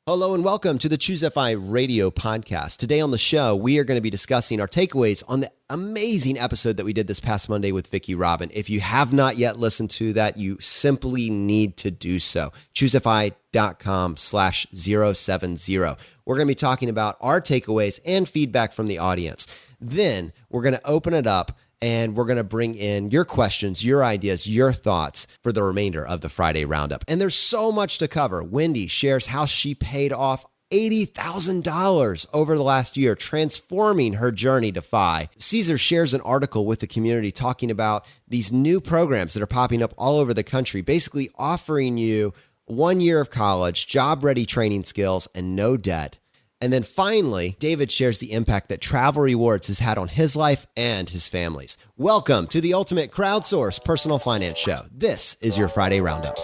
Hello and welcome to the ChooseFI radio podcast. Today on the show, we are going to be discussing our takeaways on the amazing episode that we did this past Monday with Vickie Robin. If you have not yet listened to that, you simply need to do so. ChooseFI.com/070. We're going to be talking about our takeaways and feedback from the audience. Then we're going to open it up and we're going to bring in your questions, your ideas, your thoughts for the remainder of the Friday Roundup. And there's so much to cover. Wendy shares how she paid off $80,000 over the last year, transforming her journey to FI. Caesar shares an article with the community talking about these new programs that are popping up all over the country, basically offering you 1 year of college, job-ready training skills, and no debt. And then finally, David shares the impact that travel rewards has had on his life and his family's. Welcome to the ultimate crowdsourced personal finance show. This is your Friday Roundup.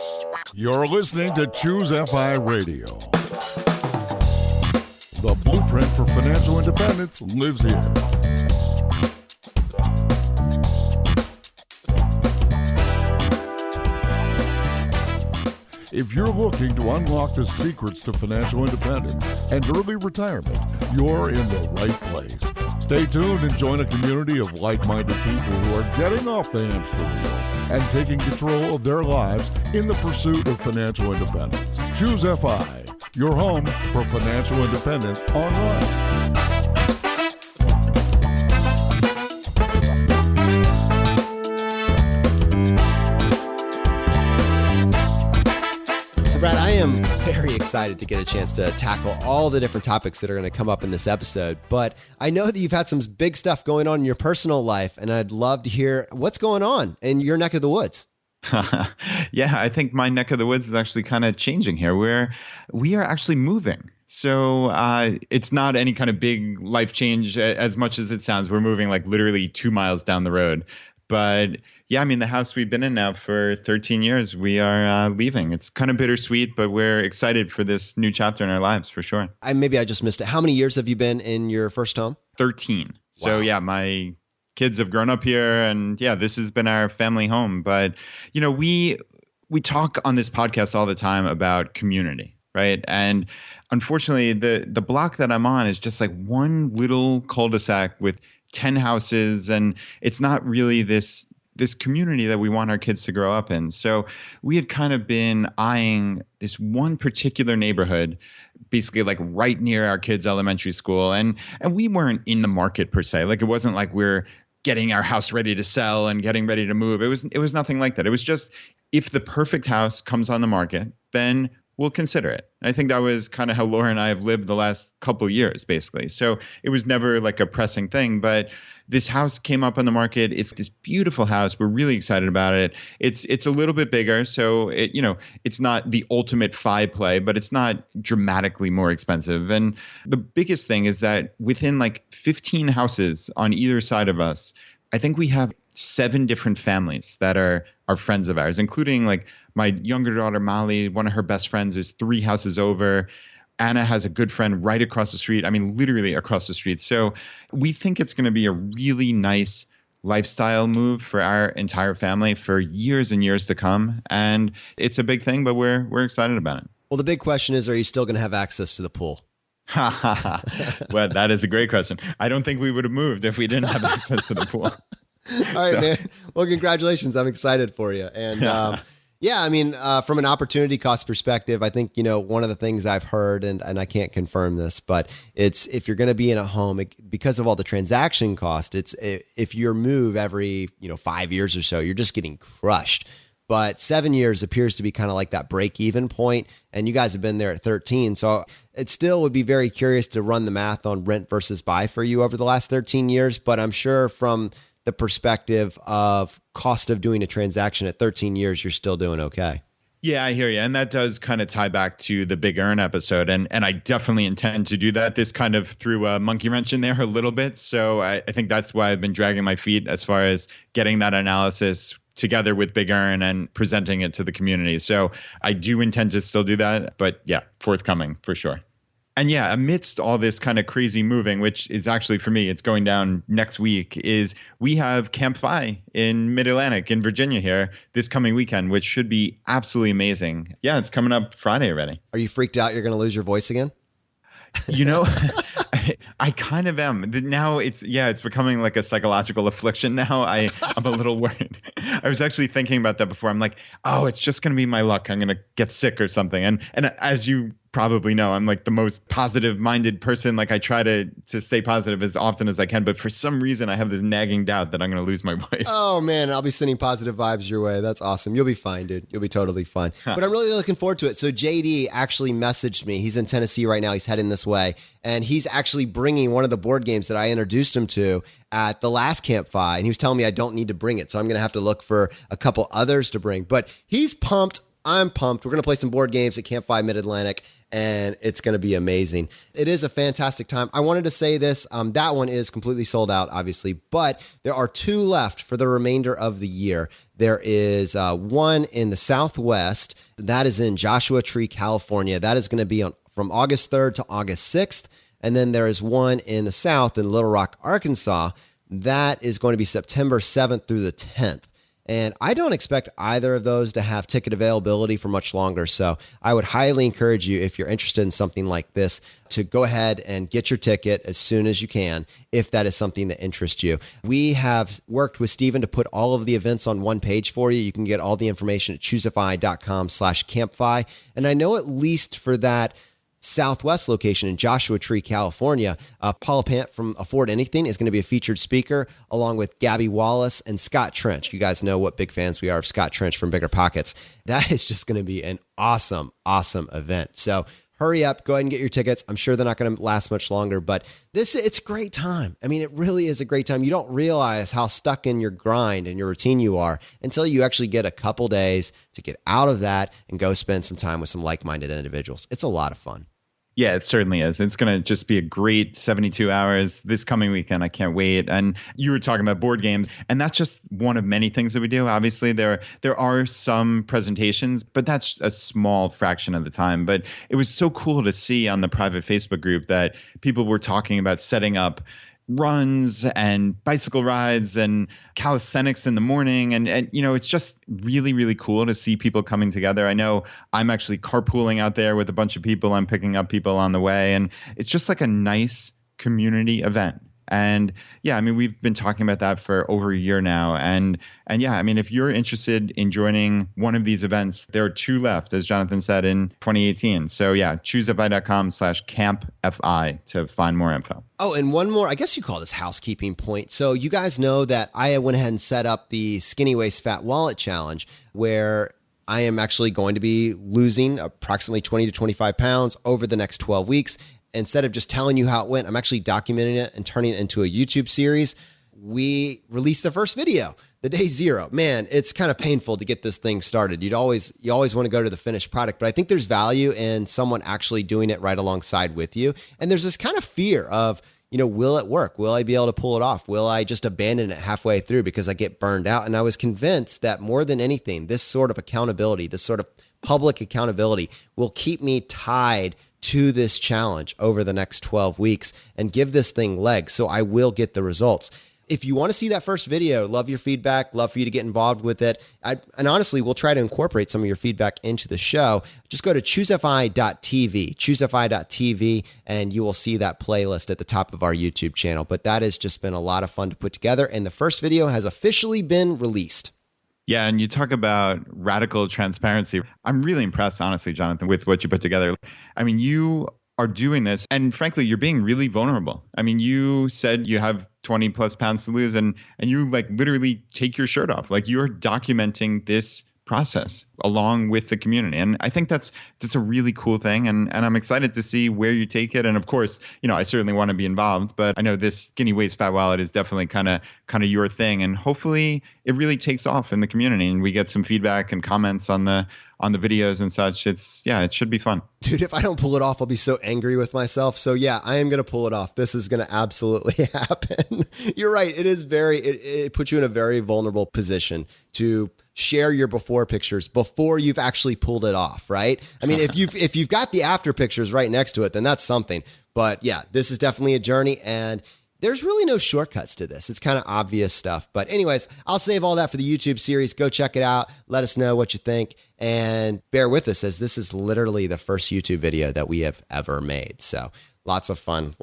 You're listening to ChooseFI Radio. The blueprint for financial independence lives here. If you're looking to unlock the secrets to financial independence and early retirement, you're in the right place. Stay tuned and join a community of like-minded people who are getting off the hamster wheel and taking control of their lives in the pursuit of financial independence. ChooseFI, your home for financial independence online. Brad, I am very excited to get a chance to tackle all the different topics that are going to come up in this episode, but I know that you've had some big stuff going on in your personal life, and I'd love to hear what's going on in your neck of the woods. Yeah, I think my neck of the woods is actually kind of changing here, where we are actually moving. So it's not any kind of big life change as much as it sounds. We're moving like literally 2 miles down the road. But yeah, I mean, the house we've been in now for 13 years, we are leaving. It's kind of bittersweet, but we're excited for this new chapter in our lives for sure. Maybe I just missed it. How many years have you been in your first home? 13. Wow. So yeah, my kids have grown up here, and yeah, this has been our family home. But you know, we talk on this podcast all the time about community, right? And unfortunately, the block that I'm on is just like one little cul-de-sac with 10 houses, and it's not really this community that we want our kids to grow up in. So we had kind of been eyeing this one particular neighborhood, basically like right near our kids' elementary school. And we weren't in the market per se. Like it wasn't like we're getting our house ready to sell and getting ready to move. It was nothing like that. It was just, if the perfect house comes on the market, then we'll consider it. I think that was kind of how Laura and I have lived the last couple of years, basically. So it was never like a pressing thing, but this house came up on the market. It's this beautiful house. We're really excited about it. It's a little bit bigger, so it's not the ultimate FI play, but it's not dramatically more expensive. And the biggest thing is that within like 15 houses on either side of us, I think we have 7 different families that are friends of ours, including like my younger daughter, Molly. One of her best friends is 3 houses over. Anna has a good friend right across the street. I mean, literally across the street. So we think it's going to be a really nice lifestyle move for our entire family for years and years to come. And it's a big thing, but we're excited about it. Well, the big question is, are you still going to have access to the pool? Well, that is a great question. I don't think we would have moved if we didn't have access to the pool. All right, man. Well, congratulations. I'm excited for you. And yeah, I mean, from an opportunity cost perspective, I think, one of the things I've heard, and I can't confirm this, but it's if you're going to be in a home, because of all the transaction cost, it's if you move every, 5 years or so, you're just getting crushed. But 7 years appears to be kind of like that break-even point, and you guys have been there at 13. So it still would be very curious to run the math on rent versus buy for you over the last 13 years. But I'm sure from the perspective of cost of doing a transaction at 13 years, you're still doing okay. Yeah, I hear you. And that does kind of tie back to the Big Earn episode. And I definitely intend to do that. This kind of threw a monkey wrench in there a little bit. So I think that's why I've been dragging my feet as far as getting that analysis together with Big Earn and presenting it to the community. So I do intend to still do that. But yeah, forthcoming for sure. And yeah, amidst all this kind of crazy moving, which is actually for me, it's going down next week, is we have ChooseFI in Mid-Atlantic in Virginia here this coming weekend, which should be absolutely amazing. Yeah, it's coming up Friday already. Are you freaked out you're going to lose your voice again? You know, I kind of am. Now it's becoming like a psychological affliction now. I'm a little worried. I was actually thinking about that before. I'm like, oh, it's just going to be my luck. I'm going to get sick or something. And as you probably know, I'm like the most positive minded person. Like I try to stay positive as often as I can. But for some reason, I have this nagging doubt that I'm going to lose my voice. Oh, man, I'll be sending positive vibes your way. That's awesome. You'll be fine, dude. You'll be totally fine. But I'm really looking forward to it. So JD actually messaged me. He's in Tennessee right now. He's heading this way. And he's actually bringing one of the board games that I introduced him to at the last ChooseFI. And he was telling me I don't need to bring it. So I'm going to have to look for a couple others to bring. But he's pumped. I'm pumped. We're going to play some board games at ChooseFI Mid-Atlantic, and it's going to be amazing. It is a fantastic time. I wanted to say this. That one is completely sold out, obviously, but there are 2 left for the remainder of the year. There is one in the Southwest. That is in Joshua Tree, California. That is going to be from August 3rd to August 6th. And then there is one in the South in Little Rock, Arkansas. That is going to be September 7th through the 10th. And I don't expect either of those to have ticket availability for much longer. So I would highly encourage you, if you're interested in something like this, to go ahead and get your ticket as soon as you can, if that is something that interests you. We have worked with Steven to put all of the events on one page for you. You can get all the information at ChooseFI.com/ChooseFI. And I know at least for that Southwest location in Joshua Tree, California, Paula Pant from Afford Anything is going to be a featured speaker, along with Gabby Wallace and Scott Trench. You guys know what big fans we are of Scott Trench from Bigger Pockets. That is just going to be an awesome, awesome event. So hurry up, go ahead and get your tickets. I'm sure they're not going to last much longer, but it's a great time. I mean, it really is a great time. You don't realize how stuck in your grind and your routine you are until you actually get a couple days to get out of that and go spend some time with some like-minded individuals. It's a lot of fun. Yeah, it certainly is. It's going to just be a great 72 hours this coming weekend. I can't wait. And you were talking about board games, and that's just one of many things that we do. Obviously, there are some presentations, but that's a small fraction of the time. But it was so cool to see on the private Facebook group that people were talking about setting up runs and bicycle rides and calisthenics in the morning. And you know, it's just really, really cool to see people coming together. I know I'm actually carpooling out there with a bunch of people. I'm picking up people on the way. And it's just like a nice community event. And yeah, I mean, we've been talking about that for over a year now. And yeah, I mean, if you're interested in joining one of these events, there are 2 left, as Jonathan said, in 2018. So yeah, ChooseFI.com/CampFI to find more info. Oh, and one more, I guess you call this housekeeping point. So you guys know that I went ahead and set up the Skinny Waist Fat Wallet Challenge, where I am actually going to be losing approximately 20 to 25 pounds over the next 12 weeks. Instead of just telling you how it went, I'm actually documenting it and turning it into a YouTube series. We released the first video, the day 0. Man, it's kind of painful to get this thing started. You always want to go to the finished product, but I think there's value in someone actually doing it right alongside with you. And there's this kind of fear of, you know, will it work? Will I be able to pull it off? Will I just abandon it halfway through because I get burned out? And I was convinced that more than anything, this sort of accountability, this sort of public accountability will keep me tied to this challenge over the next 12 weeks and give this thing legs so I will get the results. If you want to see that first video, love your feedback, love for you to get involved with it. And honestly, we'll try to incorporate some of your feedback into the show. Just go to ChooseFI.tv, and you will see that playlist at the top of our YouTube channel. But that has just been a lot of fun to put together, and the first video has officially been released. Yeah, and you talk about radical transparency. I'm really impressed, honestly, Jonathan, with what you put together. I mean, you are doing this, and frankly, you're being really vulnerable. I mean, you said you have 20 plus pounds to lose, and you like literally take your shirt off. Like, you're documenting this process along with the community. And I think that's a really cool thing. And I'm excited to see where you take it. And of course, you know, I certainly want to be involved, but I know this Skinny Waist Fat Wallet is definitely kind of your thing. And hopefully it really takes off in the community and we get some feedback and comments on the videos and such. It should be fun. Dude, if I don't pull it off, I'll be so angry with myself. So yeah, I am going to pull it off. This is going to absolutely happen. You're right. It puts you in a very vulnerable position to share your before pictures before you've actually pulled it off, right? I mean, if you've got the after pictures right next to it, then that's something. But yeah, this is definitely a journey, and there's really no shortcuts to this. It's kind of obvious stuff. But anyways, I'll save all that for the YouTube series. Go check it out. Let us know what you think, and bear with us, as this is literally the first YouTube video that we have ever made. So lots of fun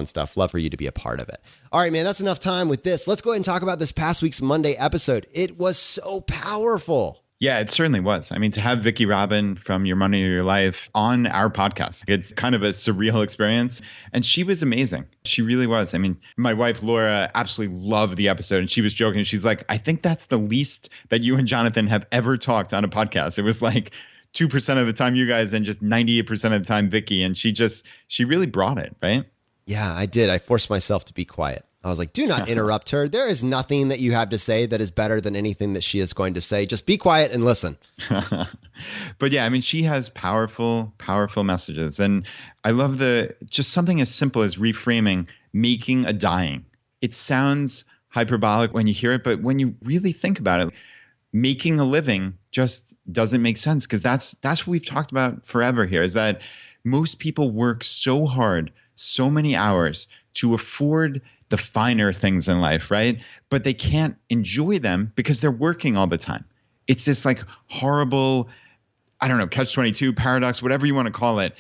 stuff. Love for you to be a part of it. All right, man, that's enough time with this. Let's go ahead and talk about this past week's Monday episode. It was so powerful. Yeah, it certainly was. I mean, to have Vickie Robin from Your Money or Your Life on our podcast, it's kind of a surreal experience. And she was amazing. She really was. I mean, my wife, Laura, absolutely loved the episode. And she was joking. She's like, I think that's the least that you and Jonathan have ever talked on a podcast. It was like 2% of the time you guys and just 98% of the time Vickie. And she really brought it, right? Yeah, I did. I forced myself to be quiet. I was like, do not interrupt her. There is nothing that you have to say that is better than anything that she is going to say. Just be quiet and listen. But yeah, I mean, she has powerful messages. And I love just something as simple as reframing, making a dying. It sounds hyperbolic when you hear it, but when you really think about it, making a living just doesn't make sense, because that's what we've talked about forever here, is that most people work so hard, so many hours to afford the finer things in life, right? But they can't enjoy them because they're working all the time. It's this like horrible, I don't know, catch-22 paradox, whatever you want to call it.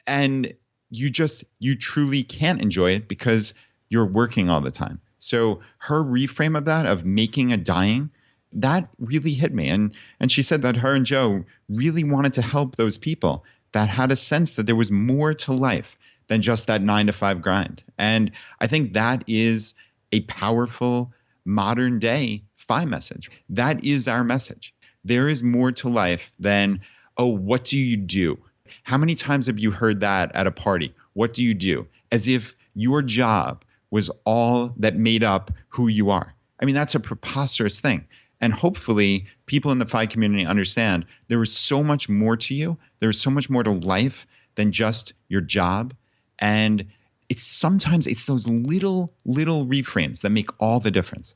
And you truly can't enjoy it because you're working all the time. So her reframe of that, of making a dying, that really hit me. And she said that her and Joe really wanted to help those people that had a sense that there was more to life than just that 9-to-5 grind. And I think that is a powerful modern day FI message. That is our message. There is more to life than, oh, what do you do? How many times have you heard that at a party? What do you do? As if your job was all that made up who you are. I mean, that's a preposterous thing. And hopefully people in the FI community understand there is so much more to you. There is so much more to life than just your job. And sometimes it's those little reframes that make all the difference.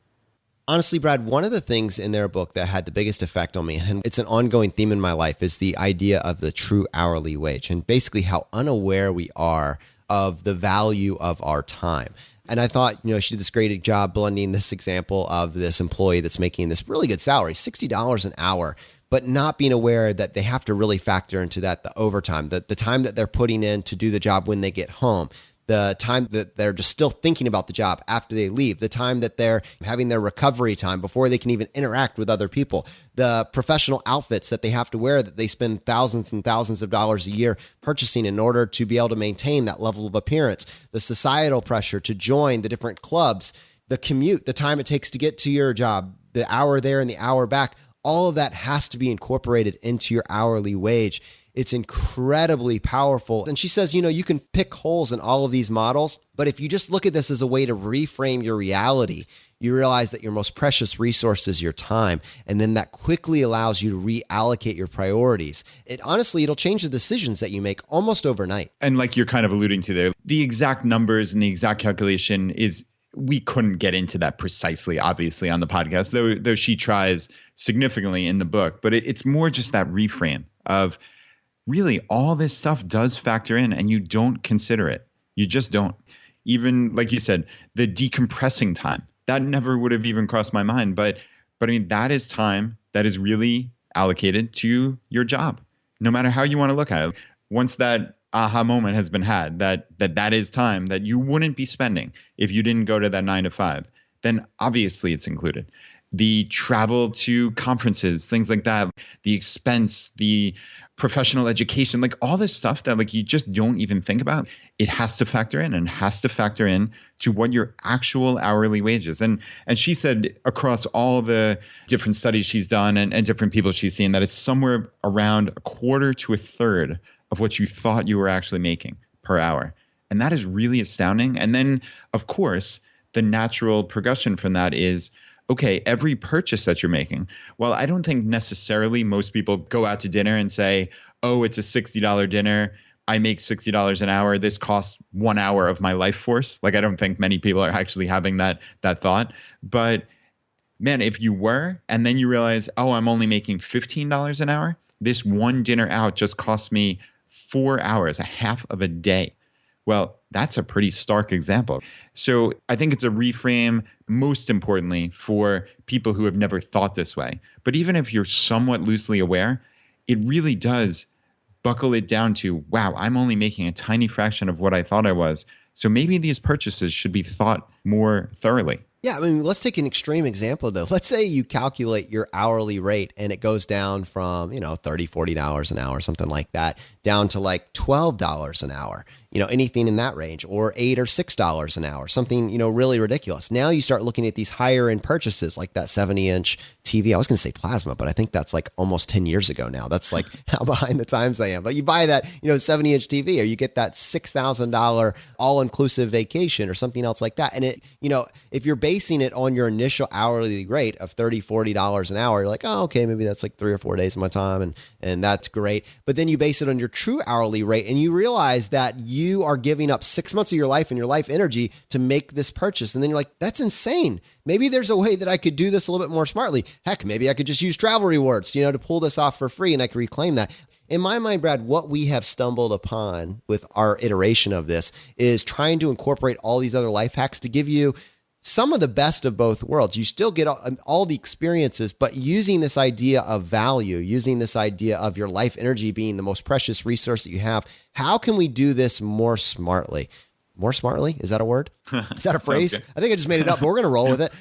Honestly, Brad, one of the things in their book that had the biggest effect on me, and it's an ongoing theme in my life, is the idea of the true hourly wage, and basically how unaware we are of the value of our time. And I thought, she did this great job blending this example of this employee that's making this really good salary, $60 an hour, but not being aware that they have to really factor into that the overtime, the time that they're putting in to do the job when they get home, the time that they're just still thinking about the job after they leave, the time that they're having their recovery time before they can even interact with other people, the professional outfits that they have to wear that they spend thousands and thousands of dollars a year purchasing in order to be able to maintain that level of appearance, the societal pressure to join the different clubs, the commute, the time it takes to get to your job, the hour there and the hour back. All of that has to be incorporated into your hourly wage. It's incredibly powerful. And she says, you can pick holes in all of these models, but if you just look at this as a way to reframe your reality, you realize that your most precious resource is your time. And then that quickly allows you to reallocate your priorities. It'll change the decisions that you make almost overnight. And like you're kind of alluding to there, the exact numbers and the exact calculation is, we couldn't get into that precisely, obviously, on the podcast, though she tries significantly in the book. But it's more just that reframe of really all this stuff does factor in, and you don't consider it. You just don't. Even like you said, the decompressing time, that never would have even crossed my mind. But I mean, that is time that is really allocated to your job, no matter how you want to look at it. Once that aha moment has been had, that is time that you wouldn't be spending if you didn't go to that 9-to-5, then obviously it's included. The travel to conferences, things like that, the expense, the professional education, like all this stuff that like you just don't even think about, it has to factor in, and has to factor in to what your actual hourly wage is. And she said across all the different studies she's done and different people she's seen, that it's somewhere around a quarter to a third of what you thought you were actually making per hour. And that is really astounding. And then, of course, the natural progression from that is, okay, every purchase that you're making. Well, I don't think necessarily most people go out to dinner and say, oh, it's a $60 dinner. I make $60 an hour. This costs 1 hour of my life force. Like, I don't think many people are actually having that thought. But man, if you were, and then you realize, oh, I'm only making $15 an hour, This one dinner out just cost me 4 hours, a half of a day. Well, that's a pretty stark example. So I think it's a reframe, most importantly, for people who have never thought this way. But even if you're somewhat loosely aware, it really does buckle it down to, wow, I'm only making a tiny fraction of what I thought I was. So maybe these purchases should be thought more thoroughly. Yeah, I mean, let's take an extreme example, though. Let's say you calculate your hourly rate and it goes down from, $30, $40 an hour, something like that, down to like $12 an hour, anything in that range, or $8 or $6 an hour, something, really ridiculous. Now you start looking at these higher end purchases like that 70-inch TV. I was going to say plasma, but I think that's like almost 10 years ago now. That's like how behind the times I am. But you buy that, 70-inch TV, or you get that $6,000 all-inclusive vacation or something else like that. And it, if you're basing it on your initial hourly rate of $30, $40 an hour, you're like, oh, okay, maybe that's like 3 or 4 days of my time. And that's great. But then you base it on your true hourly rate and you realize that you are giving up 6 months of your life and your life energy to make this purchase. And then you're like, that's insane. Maybe there's a way that I could do this a little bit more smartly. Heck, maybe I could just use travel rewards, to pull this off for free and I could reclaim that. In my mind, Brad, what we have stumbled upon with our iteration of this is trying to incorporate all these other life hacks to give you some of the best of both worlds. You still get all the experiences, but using this idea of value, using this idea of your life energy being the most precious resource that you have. How can we do this more smartly? More smartly? Is that a word? Is that a phrase? I think I just made it up, but we're going to roll with it.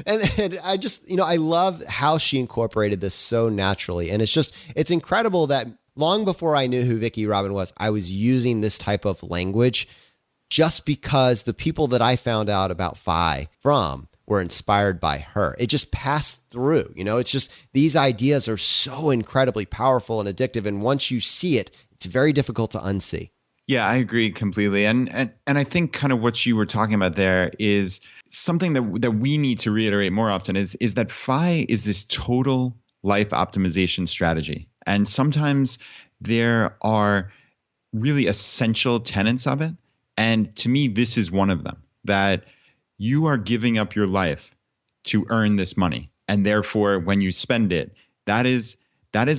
And I just, I love how she incorporated this so naturally. And it's incredible that long before I knew who Vickie Robin was, I was using this type of language just because the people that I found out about FI from were inspired by her. It just passed through, it's just, these ideas are so incredibly powerful and addictive. And once you see it, it's very difficult to unsee. Yeah, I agree completely. And I think kind of what you were talking about there is something that we need to reiterate more often is that FI is this total life optimization strategy. And sometimes there are really essential tenets of it. And to me, this is one of them, that you are giving up your life to earn this money. And therefore, when you spend it, that is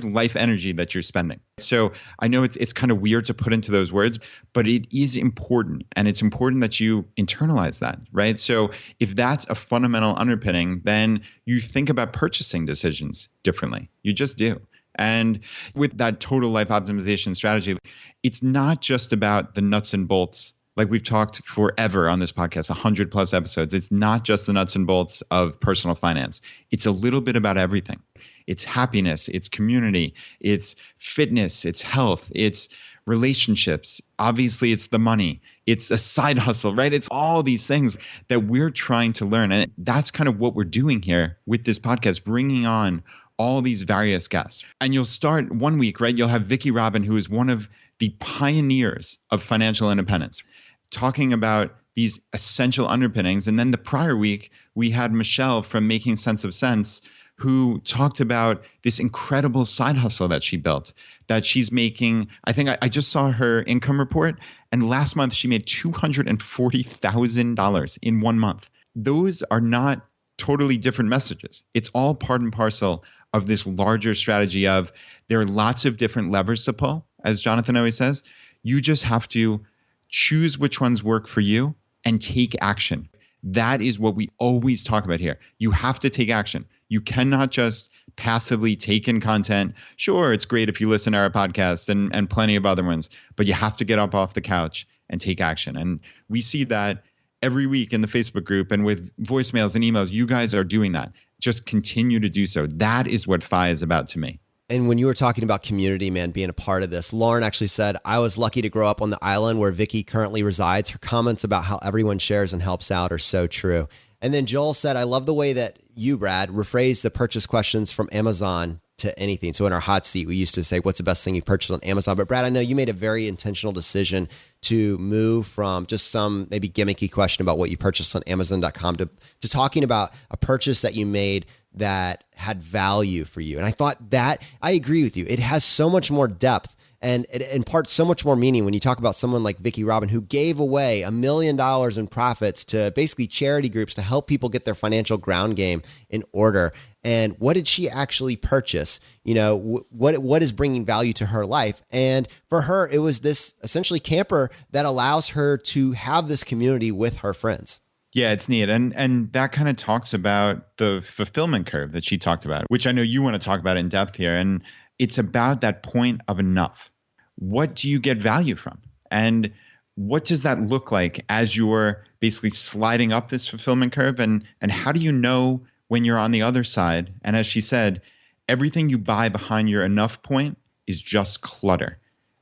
life energy that you're spending. So I know it's kind of weird to put into those words, but it is important. And it's important that you internalize that, right? So if that's a fundamental underpinning, then you think about purchasing decisions differently. You just do. And with that total life optimization strategy, it's not just about the nuts and bolts. Like we've talked forever on this podcast, 100 plus episodes. It's not just the nuts and bolts of personal finance. It's a little bit about everything. It's happiness, it's community, it's fitness, it's health, it's relationships. Obviously, it's the money. It's a side hustle, right? It's all these things that we're trying to learn. And that's kind of what we're doing here with this podcast, bringing on all these various guests. And you'll start one week, right? You'll have Vickie Robin, who is one of the pioneers of financial independence, talking about these essential underpinnings. And then the prior week, we had Michelle from Making Sense of Sense, who talked about this incredible side hustle that she built, that she's making. I think I just saw her income report, and last month she made $240,000 in 1 month. Those are not totally different messages. It's all part and parcel of this larger strategy of there are lots of different levers to pull, as Jonathan always says. You just have to choose which ones work for you and take action. That is what we always talk about here. You have to take action. You cannot just passively take in content. Sure, it's great if you listen to our podcast and plenty of other ones, but you have to get up off the couch and take action. And we see that every week in the Facebook group and with voicemails and emails. You guys are doing that. Just continue to do so. That is what FI is about to me. And when you were talking about community, man, being a part of this, Lauren actually said, I was lucky to grow up on the island where Vickie currently resides. Her comments about how everyone shares and helps out are so true. And then Joel said, I love the way that you, Brad, rephrase the purchase questions from Amazon to anything. So in our hot seat, we used to say, what's the best thing you purchased on Amazon? But Brad, I know you made a very intentional decision to move from just some maybe gimmicky question about what you purchased on Amazon.com to talking about a purchase that you made that had value for you. And I thought that, I agree with you. It has so much more depth And it imparts so much more meaning when you talk about someone like Vickie Robin, who gave away $1 million in profits to basically charity groups to help people get their financial ground game in order. And what did she actually purchase? What is bringing value to her life? And for her, it was this essentially camper that allows her to have this community with her friends. Yeah, it's neat. And that kind of talks about the fulfillment curve that she talked about, which I know you want to talk about in depth here. And it's about that point of enough. What do you get value from? And what does that look like as you're basically sliding up this fulfillment curve? And how do you know when you're on the other side? And as she said, everything you buy behind your enough point is just clutter.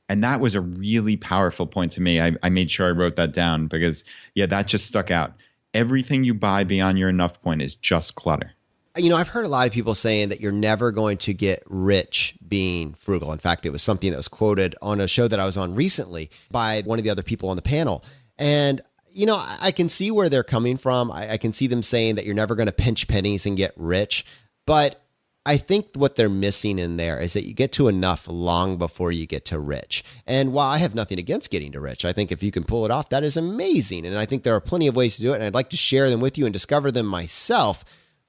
And that was a really powerful point to me. I made sure I wrote that down because, that just stuck out. Everything you buy beyond your enough point is just clutter. I've heard a lot of people saying that you're never going to get rich being frugal. In fact, it was something that was quoted on a show that I was on recently by one of the other people on the panel. And, I can see where they're coming from. I can see them saying that you're never going to pinch pennies and get rich. But I think what they're missing in there is that you get to enough long before you get to rich. And while I have nothing against getting to rich, I think if you can pull it off, that is amazing. And I think there are plenty of ways to do it. And I'd like to share them with you and discover them myself.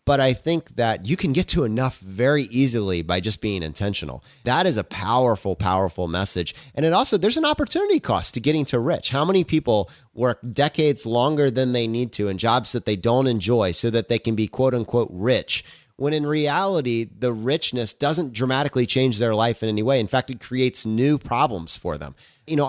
But I think that you can get to enough very easily by just being intentional. That is a powerful, powerful message. And it also, there's an opportunity cost to getting to rich. How many people work decades longer than they need to in jobs that they don't enjoy so that they can be quote unquote rich, when in reality, the richness doesn't dramatically change their life in any way. In fact, it creates new problems for them.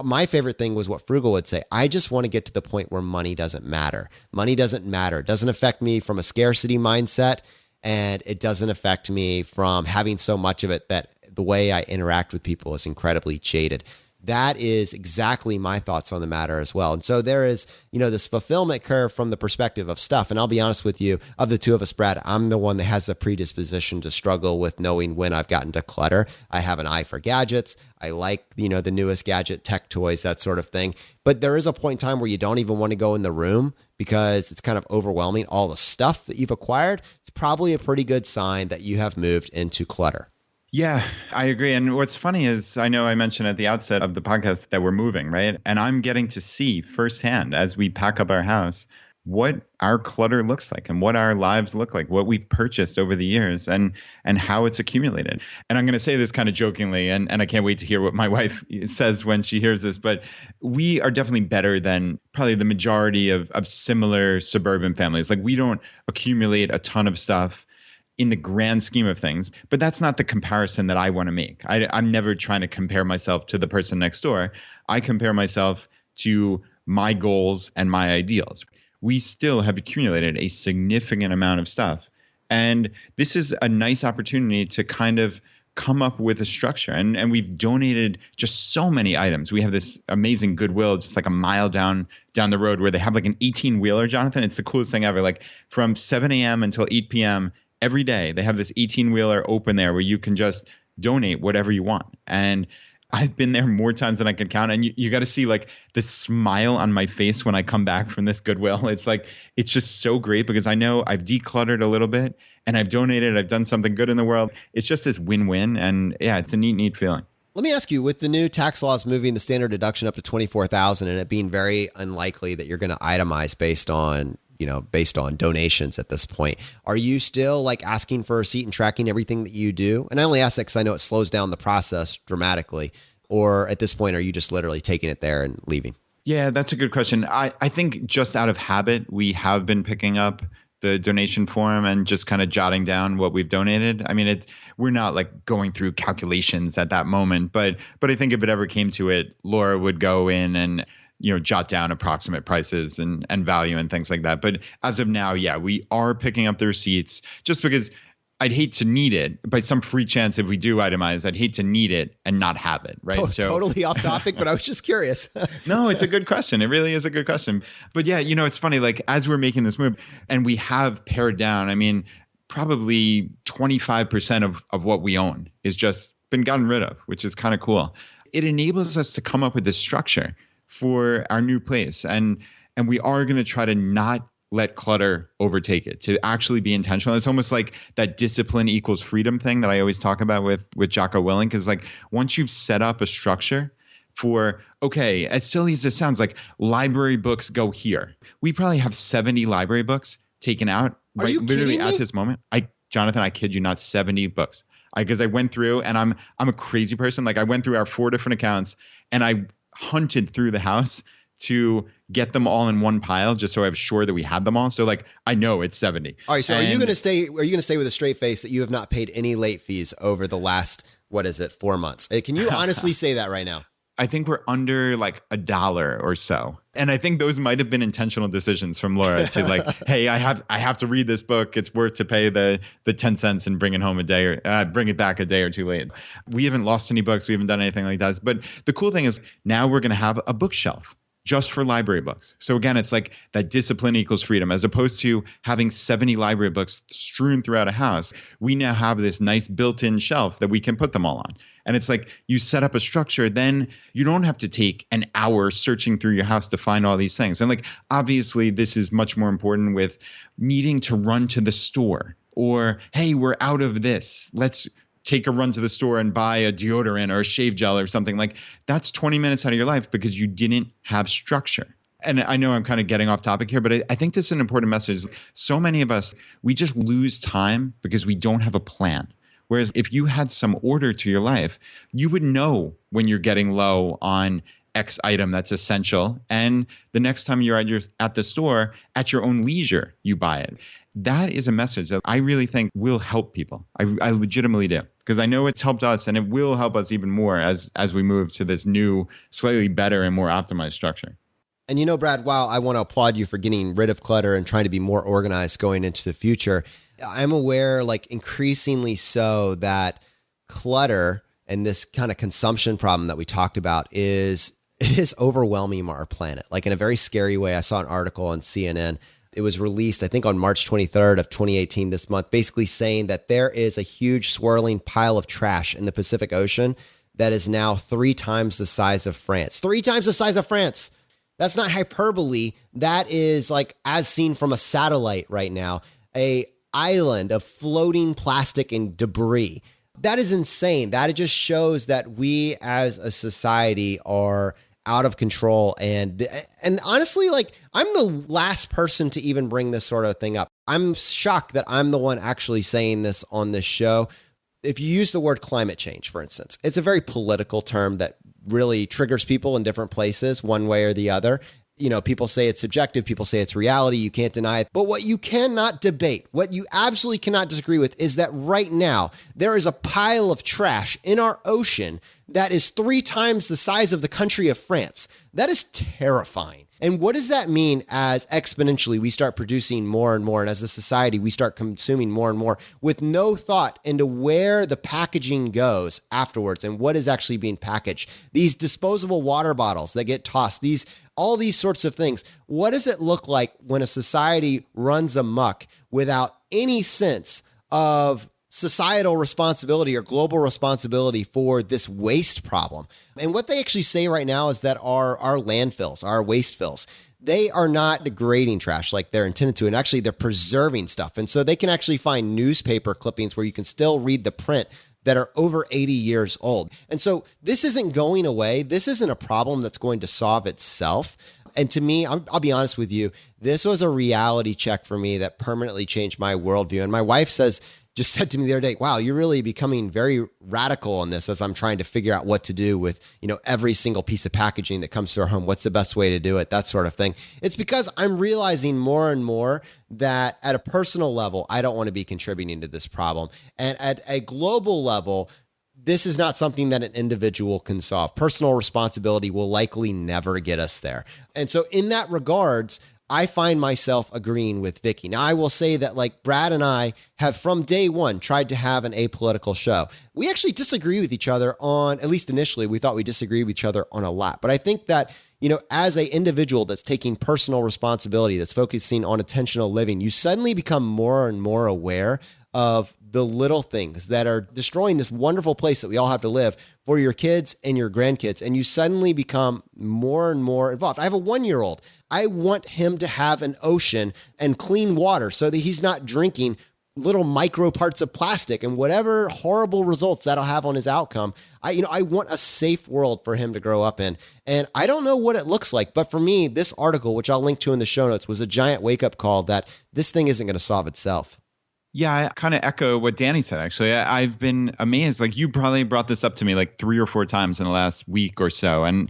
My favorite thing was what Frugal would say. I just want to get to the point where money doesn't matter. Money doesn't matter. It doesn't affect me from a scarcity mindset, and it doesn't affect me from having so much of it that the way I interact with people is incredibly jaded. That is exactly my thoughts on the matter as well. And so there is, this fulfillment curve from the perspective of stuff. And I'll be honest with you, of the two of us, Brad, I'm the one that has the predisposition to struggle with knowing when I've gotten to clutter. I have an eye for gadgets. I like, the newest gadget, tech toys, that sort of thing. But there is a point in time where you don't even want to go in the room because it's kind of overwhelming. All the stuff that you've acquired, it's probably a pretty good sign that you have moved into clutter. Yeah, I agree. And what's funny is I know I mentioned at the outset of the podcast that we're moving, right? And I'm getting to see firsthand as we pack up our house what our clutter looks like and what our lives look like, what we've purchased over the years and how it's accumulated. And I'm going to say this kind of jokingly, and I can't wait to hear what my wife says when she hears this, but we are definitely better than probably the majority of similar suburban families. Like we don't accumulate a ton of stuff in the grand scheme of things, but that's not the comparison that I want to make. I'm never trying to compare myself to the person next door. I compare myself to my goals and my ideals. We still have accumulated a significant amount of stuff. And this is a nice opportunity to kind of come up with a structure. And we've donated just so many items. We have this amazing Goodwill, just like a mile down the road, where they have like an 18-wheeler, Jonathan. It's the coolest thing ever. Like from 7 a.m. until 8 p.m., every day, they have this 18-wheeler open there where you can just donate whatever you want. And I've been there more times than I can count. And you got to see like the smile on my face when I come back from this Goodwill. It's like, it's just so great because I know I've decluttered a little bit and I've donated. I've done something good in the world. It's just this win-win. And yeah, it's a neat feeling. Let me ask you, with the new tax laws moving the standard deduction up to $24,000 and it being very unlikely that you're going to itemize based on donations at this point, are you still like asking for a receipt and tracking everything that you do? And I only ask that because I know it slows down the process dramatically. Or at this point, are you just literally taking it there and leaving? Yeah, that's a good question. I think just out of habit, we have been picking up the donation form and just kind of jotting down what we've donated. I mean, we're not like going through calculations at that moment, but I think if it ever came to it, Laura would go in and jot down approximate prices and value and things like that. But as of now, yeah, we are picking up the receipts just because I'd hate to need it. By some free chance, if we do itemize, I'd hate to need it and not have it, right? Totally off topic, but I was just curious. No, it's a good question. It really is a good question. But yeah, it's funny, like as we're making this move and we have pared down, I mean, probably 25% of what we own is just been gotten rid of, which is kind of cool. It enables us to come up with this structure for our new place. And we are going to try to not let clutter overtake it, to actually be intentional. It's almost like that discipline equals freedom thing that I always talk about with Jocko Willink, is like, once you've set up a structure for, okay, as silly as this sounds, like library books go here. We probably have 70 library books taken out Are you literally kidding me? at this moment. Jonathan, I kid you not, 70 books. Because I went through, and I'm a crazy person. Like, I went through our 4 different accounts and I hunted through the house to get them all in one pile, just so I was sure that we had them all. So like, I know it's 70. All right. So are you going to stay with a straight face that you have not paid any late fees over the last, 4 months? Can you honestly say that right now? I think we're under like $1 or so. And I think those might have been intentional decisions from Laura to like, hey, I have to read this book. It's worth to pay the 10 cents and bring it home bring it back a day or two late. We haven't lost any books. We haven't done anything like that. But the cool thing is now we're going to have a bookshelf just for library books. So again, it's like that discipline equals freedom, as opposed to having 70 library books strewn throughout a house. We now have this nice built-in shelf that we can put them all on. And it's like, you set up a structure, then you don't have to take an hour searching through your house to find all these things. And like, obviously this is much more important with needing to run to the store, or, hey, we're out of this. Let's take a run to the store and buy a deodorant or a shave gel or something. Like, that's 20 minutes out of your life because you didn't have structure. And I know I'm kind of getting off topic here, but I think this is an important message. So many of us, we just lose time because we don't have a plan. Whereas if you had some order to your life, you would know when you're getting low on X item that's essential. And the next time you're at the store, at your own leisure, you buy it. That is a message that I really think will help people. I legitimately do, because I know it's helped us, and it will help us even more as we move to this new, slightly better and more optimized structure. And Brad, while I want to applaud you for getting rid of clutter and trying to be more organized going into the future, I'm aware, like increasingly so, that clutter and this kind of consumption problem that we talked about is overwhelming our planet, like in a very scary way. I saw an article on CNN. It was released, I think, on March 23rd of 2018, this month, basically saying that there is a huge swirling pile of trash in the Pacific Ocean that is now 3 times the size of France. 3 times the size of France. That's not hyperbole. That is, like, as seen from a satellite right now, a island of floating plastic and debris. That is insane. That just shows that we as a society are out of control. And honestly, like, I'm the last person to even bring this sort of thing up. I'm shocked that I'm the one actually saying this on this show. If you use the word climate change, for instance, it's a very political term that really triggers people in different places, one way or the other. People say it's subjective. People say it's reality. You can't deny it. But what you cannot debate, what you absolutely cannot disagree with, is that right now there is a pile of trash in our ocean that is 3 times the size of the country of France. That is terrifying. And what does that mean as exponentially we start producing more and more, and as a society we start consuming more and more with no thought into where the packaging goes afterwards and what is actually being packaged? These disposable water bottles that get tossed, all these sorts of things. What does it look like when a society runs amok without any sense of societal responsibility or global responsibility for this waste problem? And what they actually say right now is that our landfills, our waste fills, they are not degrading trash like they're intended to. And actually, they're preserving stuff. And so they can actually find newspaper clippings where you can still read the print that are over 80 years old. And so this isn't going away. This isn't a problem that's going to solve itself. And to me, I'll be honest with you, this was a reality check for me that permanently changed my worldview. And my wife just said to me the other day, wow, you're really becoming very radical on this as I'm trying to figure out what to do with, every single piece of packaging that comes to our home. What's the best way to do it? That sort of thing. It's because I'm realizing more and more that at a personal level, I don't want to be contributing to this problem. And at a global level, this is not something that an individual can solve. Personal responsibility will likely never get us there. And so in that regards, I find myself agreeing with Vickie. Now, I will say that, like, Brad and I have from day one tried to have an apolitical show. We actually disagree with each other on, at least initially, we thought we disagreed with each other on a lot. But I think that, as an individual that's taking personal responsibility, that's focusing on intentional living, you suddenly become more and more aware of the little things that are destroying this wonderful place that we all have to live for your kids and your grandkids. And you suddenly become more and more involved. I have a 1-year-old. I want him to have an ocean and clean water so that he's not drinking little micro parts of plastic and whatever horrible results that'll have on his outcome. I want a safe world for him to grow up in. And I don't know what it looks like, but for me, this article, which I'll link to in the show notes, was a giant wake up call that this thing isn't going to solve itself. Yeah, I kind of echo what Danny said, actually. I've been amazed. Like, you probably brought this up to me like 3 or 4 times in the last week or so. And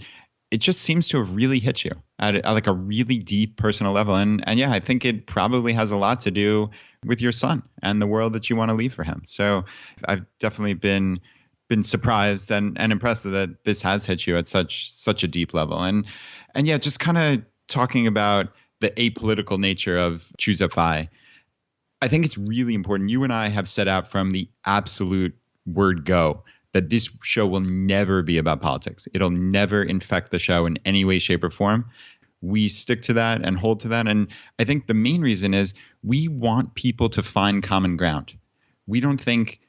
it just seems to have really hit you at like a really deep personal level. And yeah, I think it probably has a lot to do with your son and the world that you want to leave for him. So I've definitely been surprised and impressed that this has hit you at such a deep level. And yeah, just kind of talking about the apolitical nature of ChooseFI, I think it's really important. You and I have set out from the absolute word go that this show will never be about politics. It'll never infect the show in any way, shape, or form. We stick to that and hold to that. And I think the main reason is we want people to find common ground. We don't think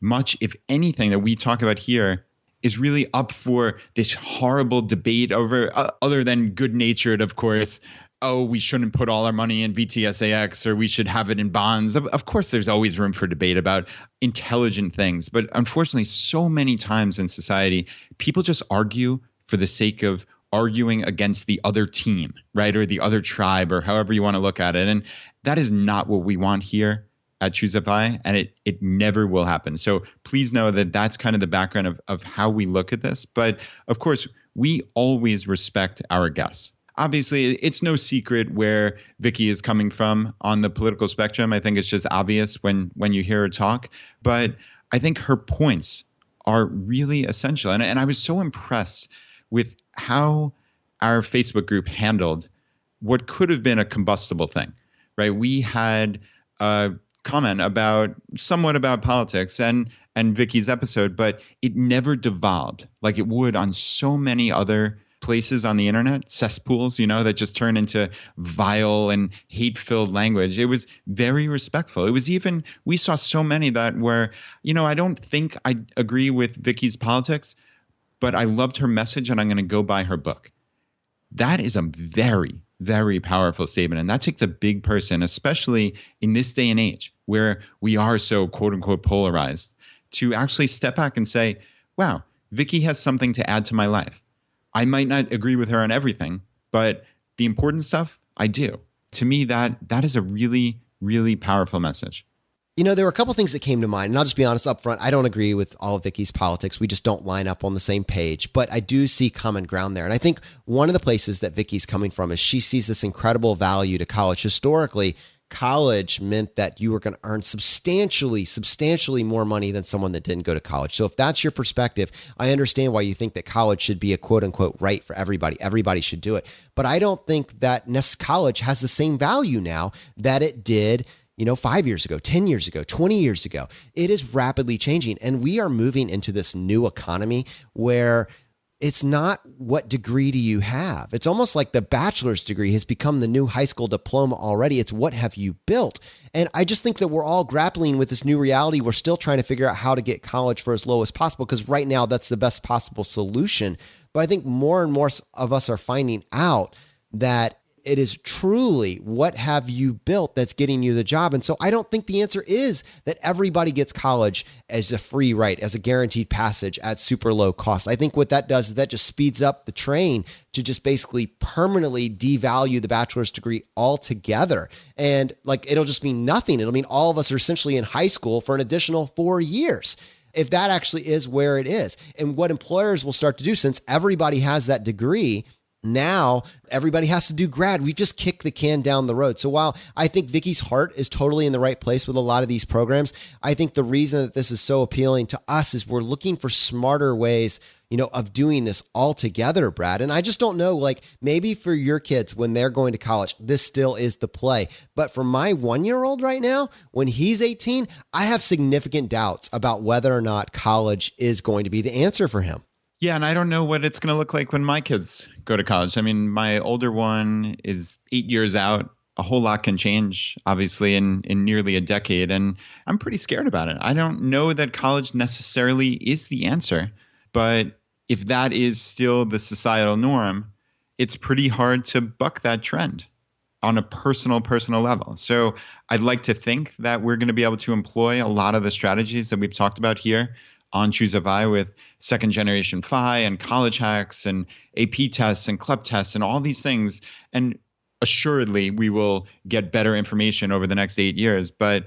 much, if anything, that we talk about here is really up for this horrible debate over, other than good-natured, of course, oh, we shouldn't put all our money in VTSAX or we should have it in bonds. Of course, there's always room for debate about intelligent things. But unfortunately, so many times in society, people just argue for the sake of arguing against the other team, right? Or the other tribe, or however you want to look at it. And that is not what we want here at ChooseFI, and it never will happen. So please know that that's kind of the background of how we look at this. But of course, we always respect our guests. Obviously, it's no secret where Vickie is coming from on the political spectrum. I think it's just obvious when you hear her talk. But I think her points are really essential. And I was so impressed with how our Facebook group handled what could have been a combustible thing, right? We had a comment somewhat about politics and Vickie's episode, but it never devolved like it would on so many other places on the internet, cesspools, that just turn into vile and hate-filled language. It was very respectful. It was even, we saw so many that were, I don't think I agree with Vickie's politics, but I loved her message and I'm going to go buy her book. That is a very, very powerful statement. And that takes a big person, especially in this day and age where we are so quote unquote polarized, to actually step back and say, wow, Vickie has something to add to my life. I might not agree with her on everything, but the important stuff I do. To me, that is a really, really powerful message. There were a couple things that came to mind, and I'll just be honest up front. I don't agree with all of Vickie's politics. We just don't line up on the same page, but I do see common ground there. And I think one of the places that Vickie's coming from is she sees this incredible value to college. Historically, college meant that you were going to earn substantially more money than someone that didn't go to college. So if that's your perspective, I understand why you think that college should be a quote unquote right for everybody. Everybody should do it. But I don't think that college has the same value now that it did 5 years ago, 10 years ago, 20 years ago. It is rapidly changing. And we are moving into this new economy where it's not what degree do you have. It's almost like the bachelor's degree has become the new high school diploma already. It's what have you built? And I just think that we're all grappling with this new reality. We're still trying to figure out how to get college for as low as possible because right now that's the best possible solution. But I think more and more of us are finding out that it is truly what have you built that's getting you the job. And so I don't think the answer is that everybody gets college as a free right, as a guaranteed passage at super low cost. I think what that does is that just speeds up the train to just basically permanently devalue the bachelor's degree altogether. And it'll just mean nothing. It'll mean all of us are essentially in high school for an additional 4 years. If that actually is where it is. And what employers will start to do, since everybody has that degree, now everybody has to do grad. We just kick the can down the road. So while I think Vickie's heart is totally in the right place with a lot of these programs, I think the reason that this is so appealing to us is we're looking for smarter ways, of doing this all together, Brad. And I just don't know, maybe for your kids when they're going to college, this still is the play. But for my 1-year-old right now, when he's 18, I have significant doubts about whether or not college is going to be the answer for him. Yeah, and I don't know what it's going to look like when my kids go to college. I mean, my older one is 8 years out. a whole lot can change, obviously, in nearly a decade. And I'm pretty scared about it. I don't know that college necessarily is the answer. But if that is still the societal norm, it's pretty hard to buck that trend on a personal level. So I'd like to think that we're going to be able to employ a lot of the strategies that we've talked about here on ChooseFI with second generation FI and college hacks and AP tests and CLEP tests and all these things. And assuredly, we will get better information over the next 8 years. But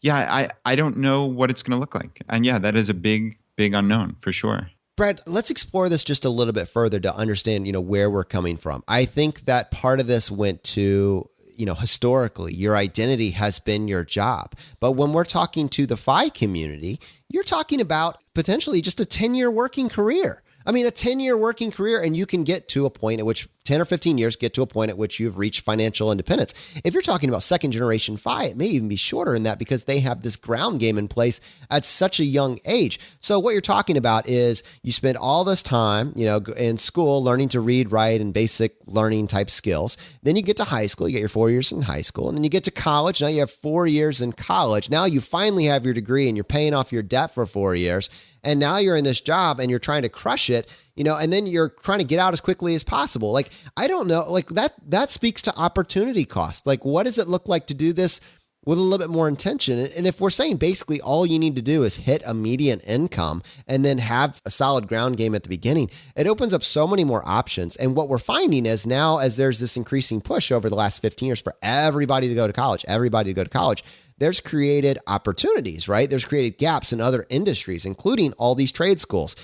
yeah, I don't know what it's going to look like. And yeah, that is a big unknown for sure. Brad, let's explore this just a little bit further to understand, where we're coming from. I think that part of this went to, historically, your identity has been your job. But when we're talking to the FI community, you're talking about potentially just a 10-year working career. I mean, a 10-year working career, and you can get to a point at which 10 or 15 years get to a point at which you've reached financial independence. If you're talking about second generation FI, it may even be shorter than that because they have this ground game in place at such a young age. So what you're talking about is you spend all this time, in school learning to read, write, and basic learning type skills. Then you get to high school, you get your 4 years in high school, and then you get to college. Now you have 4 years in college. Now you finally have your degree and you're paying off your debt for 4 years. And now you're in this job and you're trying to crush it, and then you're trying to get out as quickly as possible. Like, I don't know, like that speaks to opportunity cost. Like, what does it look like to do this with a little bit more intention? And if we're saying basically all you need to do is hit a median income and then have a solid ground game at the beginning, it opens up so many more options. And what we're finding is now, as there's this increasing push over the last 15 years for everybody to go to college, there's created opportunities, right? There's created gaps in other industries, including all these trade schools.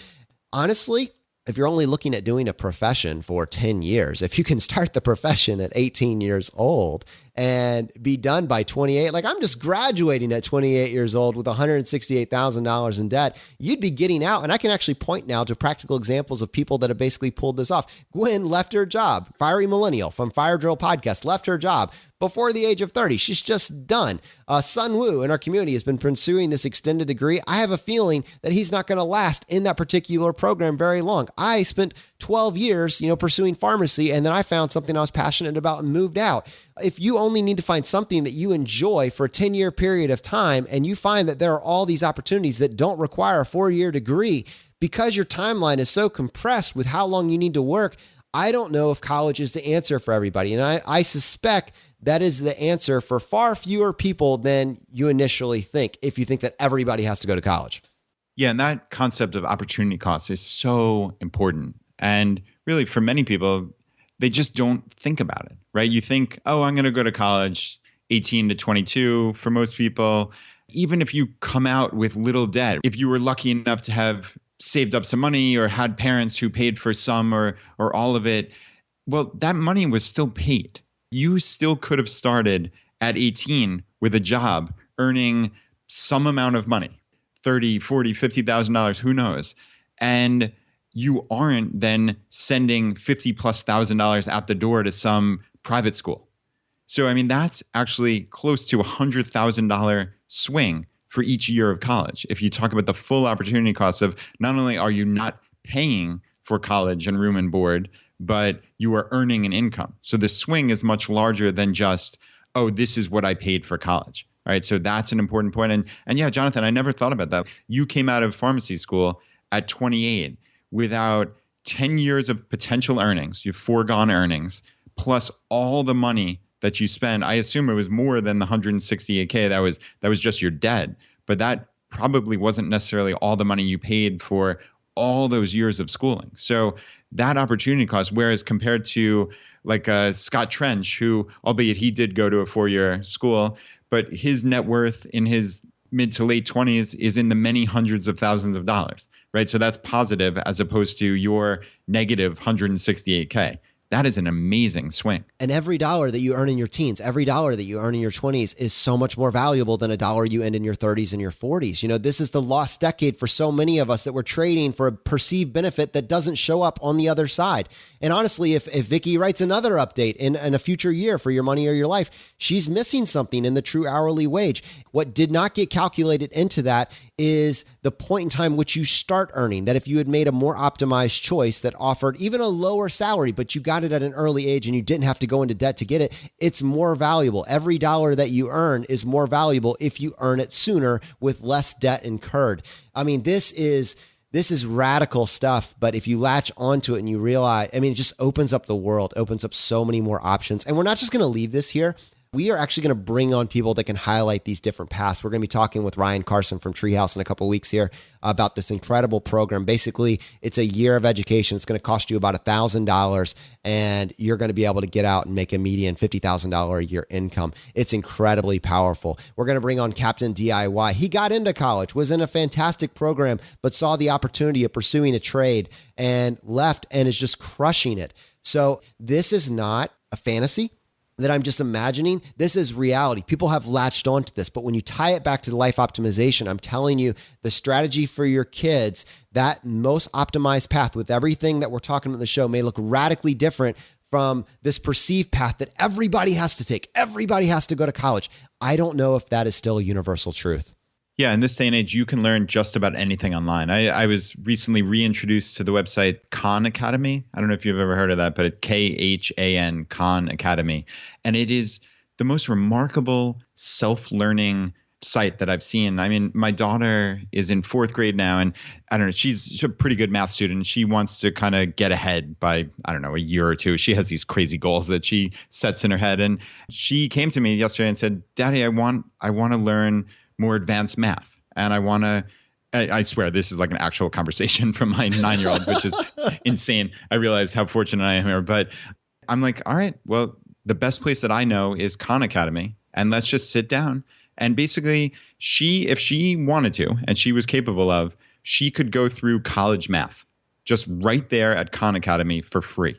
Honestly, if you're only looking at doing a profession for 10 years, if you can start the profession at 18 years old and be done by 28, like I'm just graduating at 28 years old with $168,000 in debt, you'd be getting out. And I can actually point now to practical examples of people that have basically pulled this off. Gwen left her job. Fiery Millennial from Fire Drill Podcast left her job before the age of 30. She's just done. Sun Wu in our community has been pursuing this extended degree. I have a feeling that he's not going to last in that particular program very long. I spent 12 years, pursuing pharmacy, and then I found something I was passionate about and moved out. If you only need to find something that you enjoy for a 10-year period of time, and you find that there are all these opportunities that don't require a 4-year degree, because your timeline is so compressed with how long you need to work, I don't know if college is the answer for everybody. And I suspect that is the answer for far fewer people than you initially think, if you think that everybody has to go to college. Yeah, and that concept of opportunity cost is so important. And really, for many people, they just don't think about it, right? You think, oh, I'm going to go to college, 18 to 22 for most people. Even if you come out with little debt, if you were lucky enough to have saved up some money or had parents who paid for some or all of it, well, that money was still paid. You still could have started at 18 with a job earning some amount of money, $30,000, $40,000, $50,000, who knows? And you aren't then sending $50,000+ out the door to some private school. So, I mean, that's actually close to $100,000 swing for each year of college. If you talk about the full opportunity cost of not only are you not paying for college and room and board, but you are earning an income. So the swing is much larger than just, oh, this is what I paid for college. All right. So that's an important point. And yeah, Jonathan, I never thought about that. You came out of pharmacy school at 28 without 10 years of potential earnings, your foregone earnings, plus all the money that you spend. I assume it was more than the $168K. That was just your debt, but that probably wasn't necessarily all the money you paid for all those years of schooling. So that opportunity cost, whereas compared to like Scott Trench, who, albeit he did go to a 4-year school, but his net worth in his mid to late 20s is in the many hundreds of thousands of dollars, right? So that's positive as opposed to your negative $168K. That is an amazing swing. And every dollar that you earn in your teens, every dollar that you earn in your 20s is so much more valuable than a dollar you end in your 30s and your 40s. You know, this is the lost decade for so many of us that we're trading for a perceived benefit that doesn't show up on the other side. And honestly, if Vickie writes another update in a future year for Your Money or Your Life, she's missing something in the true hourly wage. What did not get calculated into that is the point in time which you start earning. That if you had made a more optimized choice that offered even a lower salary, but you got it at an early age and you didn't have to go into debt to get it, it's more valuable. Every dollar that you earn is more valuable if you earn it sooner with less debt incurred. I mean, this is radical stuff, but if you latch onto it and you realize, I mean, it just opens up the world, opens up so many more options. And we're not just going to leave this here. We are actually going to bring on people that can highlight these different paths. We're going to be talking with Ryan Carson from Treehouse in a couple of weeks here about this incredible program. Basically, it's a year of education. It's going to cost you about $1,000, and you're going to be able to get out and make a median $50,000 a year income. It's incredibly powerful. We're going to bring on Captain DIY. He got into college, was in a fantastic program, but saw the opportunity of pursuing a trade and left and is just crushing it. So this is not a fantasy that I'm just imagining. This is reality. People have latched onto this, but when you tie it back to life optimization, I'm telling you, the strategy for your kids, that most optimized path with everything that we're talking about in the show may look radically different from this perceived path that everybody has to take. Everybody has to go to college. I don't know if that is still a universal truth. Yeah, in this day and age, you can learn just about anything online. I was recently reintroduced to the website Khan Academy. I don't know if you've ever heard of that, but it's KHAN, Khan Academy. And it is the most remarkable self-learning site that I've seen. I mean, my daughter is in 4th grade now, and I don't know, she's a pretty good math student. She wants to kind of get ahead by, I don't know, a year or two. She has these crazy goals that she sets in her head. And she came to me yesterday and said, Daddy, I want to learn more advanced math. And I swear this is like an actual conversation from my 9-year-old, which is insane. I realize how fortunate I am here, but I'm like, all right, well, the best place that I know is Khan Academy, and let's just sit down. And basically if she wanted to, and she was capable of, she could go through college math just right there at Khan Academy for free.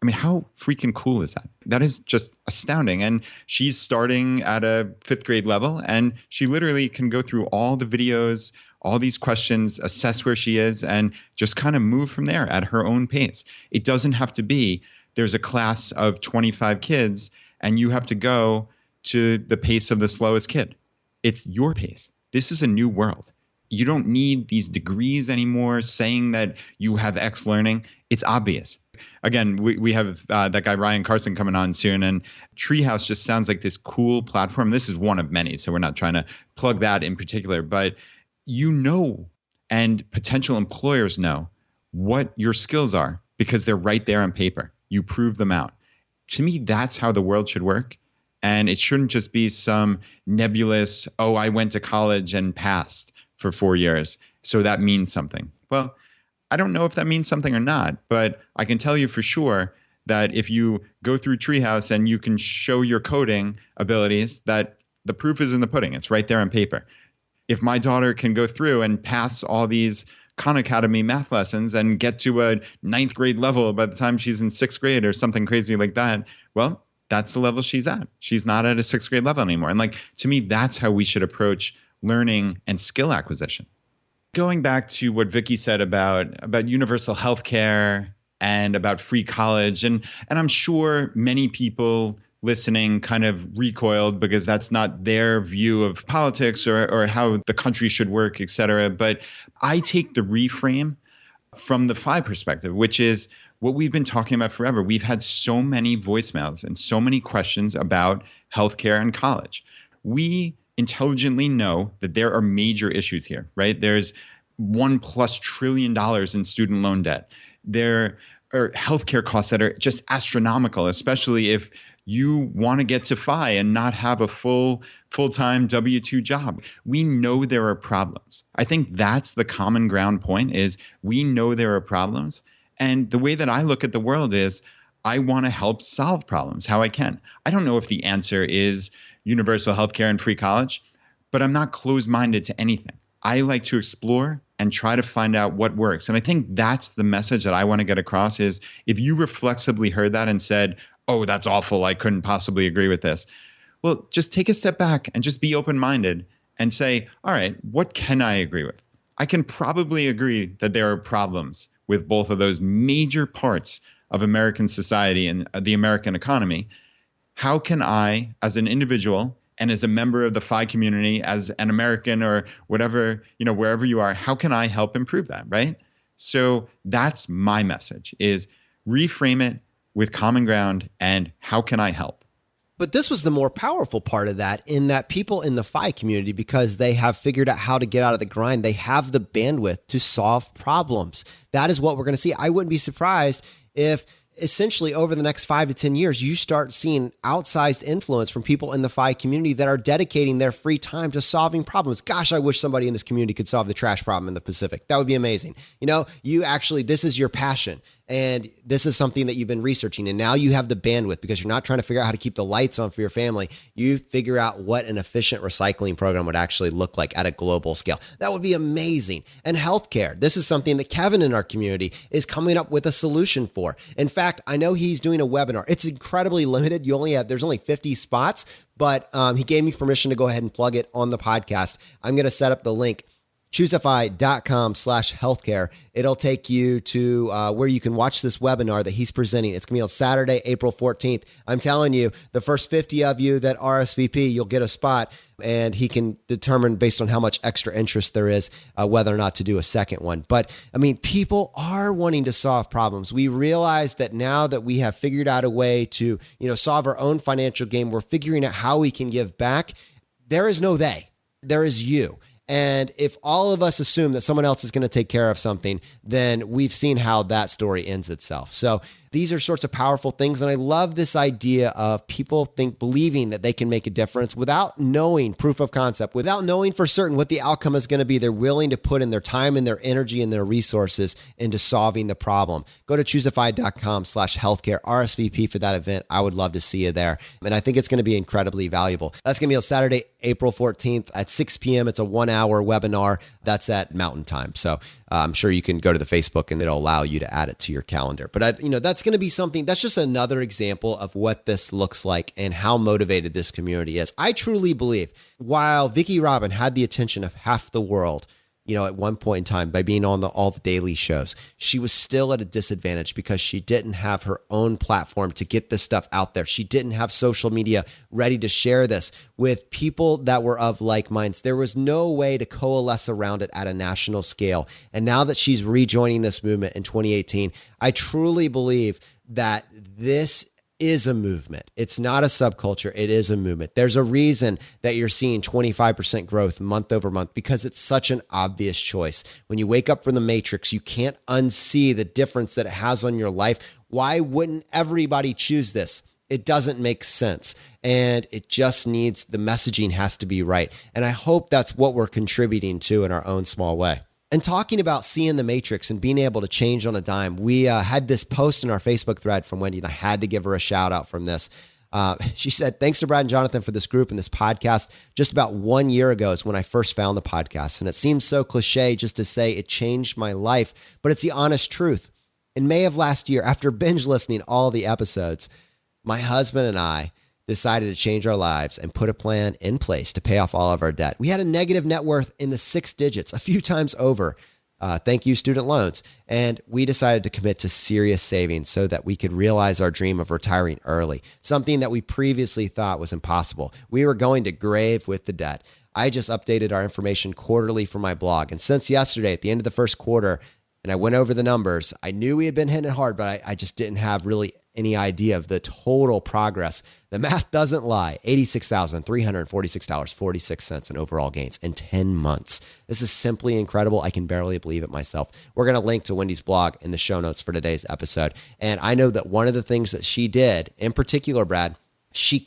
I mean, how freaking cool is that? That is just astounding. And she's starting at a 5th grade level, and she literally can go through all the videos, all these questions, assess where she is, and just kind of move from there at her own pace. It doesn't have to be there's a class of 25 kids and you have to go to the pace of the slowest kid. It's your pace. This is a new world. You don't need these degrees anymore saying that you have X learning. It's obvious. Again, we have that guy Ryan Carson coming on soon, and Treehouse just sounds like this cool platform. This is one of many, so we're not trying to plug that in particular, but you know, and potential employers know what your skills are because they're right there on paper. You prove them out. To me, that's how the world should work. And it shouldn't just be some nebulous, oh, I went to college and passed for 4 years, so that means something. Well, I don't know if that means something or not, but I can tell you for sure that if you go through Treehouse and you can show your coding abilities, that the proof is in the pudding. It's right there on paper. If my daughter can go through and pass all these Khan Academy math lessons and get to a 9th grade level by the time she's in 6th grade or something crazy like that, well, that's the level she's at. She's not at a 6th grade level anymore. And like, to me, that's how we should approach learning and skill acquisition. Going back to what Vickie said about universal healthcare and about free college, and I'm sure many people listening kind of recoiled because that's not their view of politics or how the country should work, et cetera. But I take the reframe from the FI perspective, which is what we've been talking about forever. We've had so many voicemails and so many questions about healthcare and college. We intelligently know that there are major issues here, right? There's $1+ trillion in student loan debt. There are healthcare costs that are just astronomical, especially if you want to get to FI and not have a full-time W-2 job. We know there are problems. I think that's the common ground point is we know there are problems. And the way that I look at the world is I want to help solve problems how I can. I don't know if the answer is universal healthcare and free college, but I'm not closed-minded to anything. I like to explore and try to find out what works. And I think that's the message that I want to get across is if you reflexively heard that and said, oh, that's awful, I couldn't possibly agree with this. Well, just take a step back and just be open-minded and say, all right, what can I agree with? I can probably agree that there are problems with both of those major parts of American society and the American economy. How can I, as an individual And as a member of the FI community, as an American or whatever, wherever you are, how can I help improve that, right? So that's my message, is reframe it with common ground and how can I help? But this was the more powerful part of that, in that people in the FI community, because they have figured out how to get out of the grind, they have the bandwidth to solve problems. That is what we're going to see. I wouldn't be surprised if essentially over the next 5 to 10 years, you start seeing outsized influence from people in the FI community that are dedicating their free time to solving problems. Gosh, I wish somebody in this community could solve the trash problem in the Pacific. That would be amazing. This is your passion. And this is something that you've been researching. And now you have the bandwidth, because you're not trying to figure out how to keep the lights on for your family. You figure out what an efficient recycling program would actually look like at a global scale. That would be amazing. And healthcare. This is something that Kevin in our community is coming up with a solution for. In fact, I know he's doing a webinar. It's incredibly limited. There's only 50 spots, but he gave me permission to go ahead and plug it on the podcast. I'm going to set up the link. ChooseFI.com/healthcare. It'll take you to where you can watch this webinar that he's presenting. It's going to be on Saturday, April 14th. I'm telling you, the first 50 of you that RSVP, you'll get a spot, and he can determine based on how much extra interest there is whether or not to do a second one. But people are wanting to solve problems. We realize that now that we have figured out a way to, solve our own financial game, we're figuring out how we can give back. There is no they. There is you. And if all of us assume that someone else is going to take care of something, then we've seen how that story ends itself. So these are sorts of powerful things. And I love this idea of people believing that they can make a difference without knowing proof of concept, without knowing for certain what the outcome is going to be. They're willing to put in their time and their energy and their resources into solving the problem. Go to ChooseFI.com/healthcare, RSVP for that event. I would love to see you there. And I think it's going to be incredibly valuable. That's going to be on Saturday, April 14th at 6 p.m. It's a 1-hour webinar. That's at Mountain Time. So I'm sure you can go to the Facebook and it'll allow you to add it to your calendar. But that's going to be something, that's just another example of what this looks like and how motivated this community is. I truly believe while Vickie Robin had the attention of half the world, at one point in time by being on all the daily shows, she was still at a disadvantage because she didn't have her own platform to get this stuff out there. She didn't have social media ready to share this with people that were of like minds. There was no way to coalesce around it at a national scale. And now that she's rejoining this movement in 2018, I truly believe that this is a movement. It's not a subculture. It is a movement. There's a reason that you're seeing 25% growth month over month, because it's such an obvious choice. When you wake up from the matrix, you can't unsee the difference that it has on your life. Why wouldn't everybody choose this? It doesn't make sense. And it just needs, the messaging has to be right. And I hope that's what we're contributing to in our own small way. And talking about seeing the matrix and being able to change on a dime, we had this post in our Facebook thread from Wendy, and I had to give her a shout out from this. She said, "Thanks to Brad and Jonathan for this group and this podcast. Just about 1 year ago is when I first found the podcast. And it seems so cliche just to say it changed my life, but it's the honest truth. In May of last year, after binge listening all the episodes, my husband and I decided to change our lives and put a plan in place to pay off all of our debt. We had a negative net worth in the 6 digits a few times over. Thank you, student loans. And we decided to commit to serious savings so that we could realize our dream of retiring early, something that we previously thought was impossible. We were going to grave with the debt. I just updated our information quarterly for my blog. And since yesterday, at the end of the first quarter, and I went over the numbers, I knew we had been hitting it hard, but I just didn't have really any idea of the total progress. The math doesn't lie. $86,346.46 in overall gains in 10 months. This is simply incredible. I can barely believe it myself. We're going to link to Wendy's blog in the show notes for today's episode. And I know that one of the things that she did, in particular, Brad, she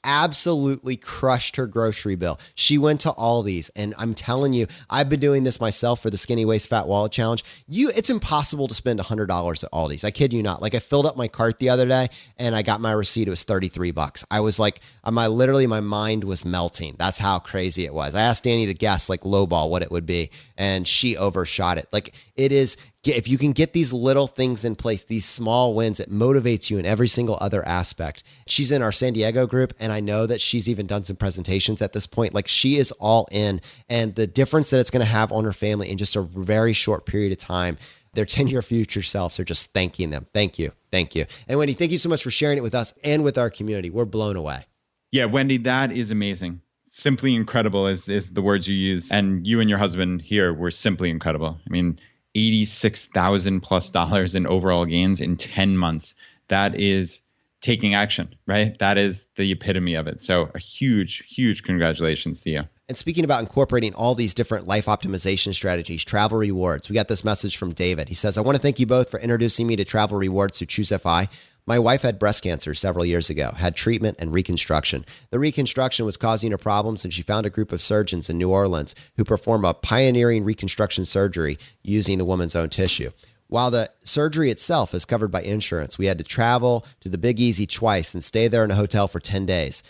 absolutely crushed her grocery bill. She went to Aldi's, and I'm telling you, I've been doing this myself for the Skinny Waist Fat Wallet Challenge. It's impossible to spend $100 at Aldi's. I kid you not. Like, I filled up my cart the other day and I got my receipt. It was $33. I was like, my mind was melting. That's how crazy it was. I asked Danny to guess, like, lowball what it would be, and she overshot it. Like, it is, if you can get these little things in place, these small wins, it motivates you in every single other aspect. She's in our San Diego group, and I know that she's even done some presentations at this point. Like, she is all in, and the difference that it's going to have on her family in just a very short period of time, their 10-year future selves are just thanking them. Thank you. Thank you. And Wendy, thank you so much for sharing it with us and with our community. We're blown away. Yeah, Wendy, that is amazing. Simply incredible is the words you use. And you and your husband here were simply incredible. I mean, $86,000+ in overall gains in 10 months. That is taking action, right? That is the epitome of it. So a huge, huge congratulations to you. And speaking about incorporating all these different life optimization strategies, travel rewards, we got this message from David. He says, I want to thank you both for introducing me to travel rewards through ChooseFI. My wife had breast cancer several years ago, had treatment and reconstruction. The reconstruction was causing her problems, and she found a group of surgeons in New Orleans who perform a pioneering reconstruction surgery using the woman's own tissue. While the surgery itself is covered by insurance, we had to travel to the Big Easy twice and stay there in a hotel for 10 days.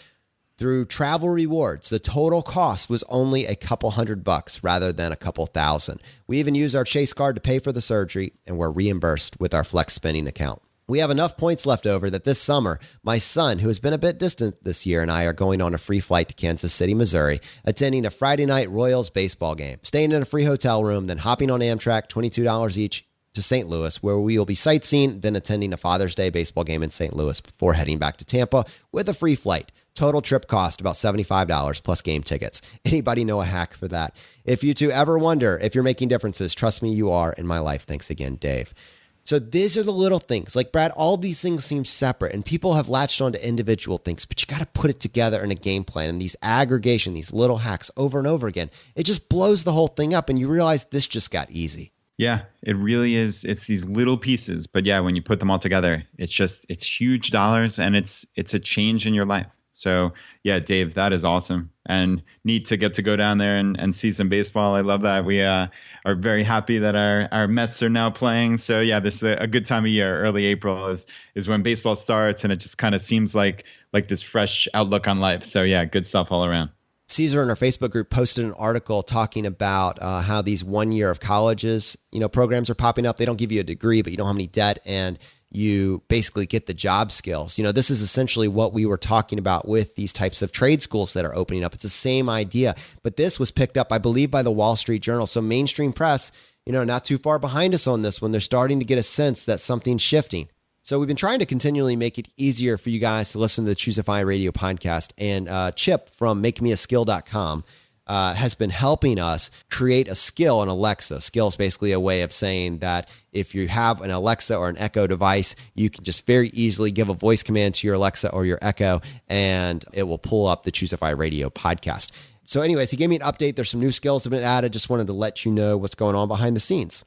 Through travel rewards, the total cost was only a couple $100 rather than a couple thousand. We even used our Chase card to pay for the surgery, and we're reimbursed with our Flex Spending account. We have enough points left over that this summer, my son, who has been a bit distant this year, and I are going on a free flight to Kansas City, Missouri, attending a Friday night Royals baseball game, staying in a free hotel room, then hopping on Amtrak, $22 each, to St. Louis, where we will be sightseeing, then attending a Father's Day baseball game in St. Louis before heading back to Tampa with a free flight. Total trip cost about $75 plus game tickets. Anybody know a hack for that? If you two ever wonder if you're making differences, trust me, you are in my life. Thanks again, Dave. So these are the little things. Like, Brad, all these things seem separate, and people have latched onto individual things, but you got to put it together in a game plan. And these aggregation, these little hacks over and over again, it just blows the whole thing up, and you realize this just got easy. Yeah, it really is. It's these little pieces, but yeah, when you put them all together, it's huge dollars, and it's a change in your life. So yeah, Dave, that is awesome, and neat to get to go down there and see some baseball. I love that. We are very happy that our Mets are now playing. So yeah, this is a good time of year. Early April is when baseball starts, and it just kind of seems like this fresh outlook on life. So yeah, good stuff all around. Caesar in our Facebook group posted an article talking about how these 1 year of colleges, programs are popping up. They don't give you a degree, but you don't have any debt, and you basically get the job skills. This is essentially what we were talking about with these types of trade schools that are opening up. It's the same idea, but this was picked up, I believe, by the Wall Street Journal. So mainstream press, not too far behind us on this when they're starting to get a sense that something's shifting. So we've been trying to continually make it easier for you guys to listen to the ChooseFI radio podcast. And Chip from MakeMeASkill.com has been helping us create a skill on Alexa. Skill is basically a way of saying that if you have an Alexa or an Echo device, you can just very easily give a voice command to your Alexa or your Echo, and it will pull up the ChooseFI radio podcast. So anyways, he gave me an update. There's some new skills that have been added. Just wanted to let you know what's going on behind the scenes.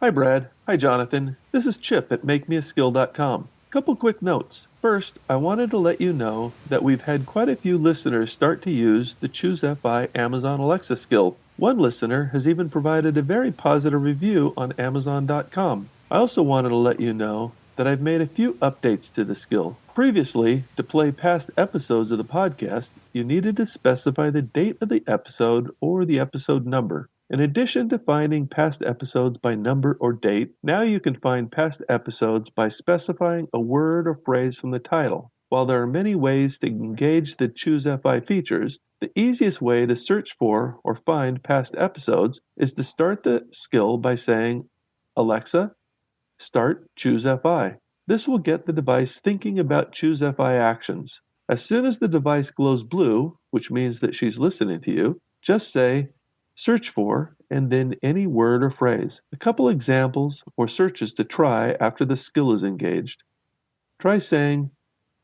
Hi, Brad. Hi, Jonathan. This is Chip at MakeMeASkill.com. Couple quick notes. First, I wanted to let you know that we've had quite a few listeners start to use the ChooseFI Amazon Alexa skill. One listener has even provided a very positive review on Amazon.com. I also wanted to let you know that I've made a few updates to the skill. Previously, to play past episodes of the podcast, you needed to specify the date of the episode or the episode number. In addition to finding past episodes by number or date, now you can find past episodes by specifying a word or phrase from the title. While there are many ways to engage the ChooseFI features, the easiest way to search for or find past episodes is to start the skill by saying, Alexa, start ChooseFI. This will get the device thinking about ChooseFI actions. As soon as the device glows blue, which means that she's listening to you, just say, search for, and then any word or phrase. A couple examples or searches to try after the skill is engaged. Try saying,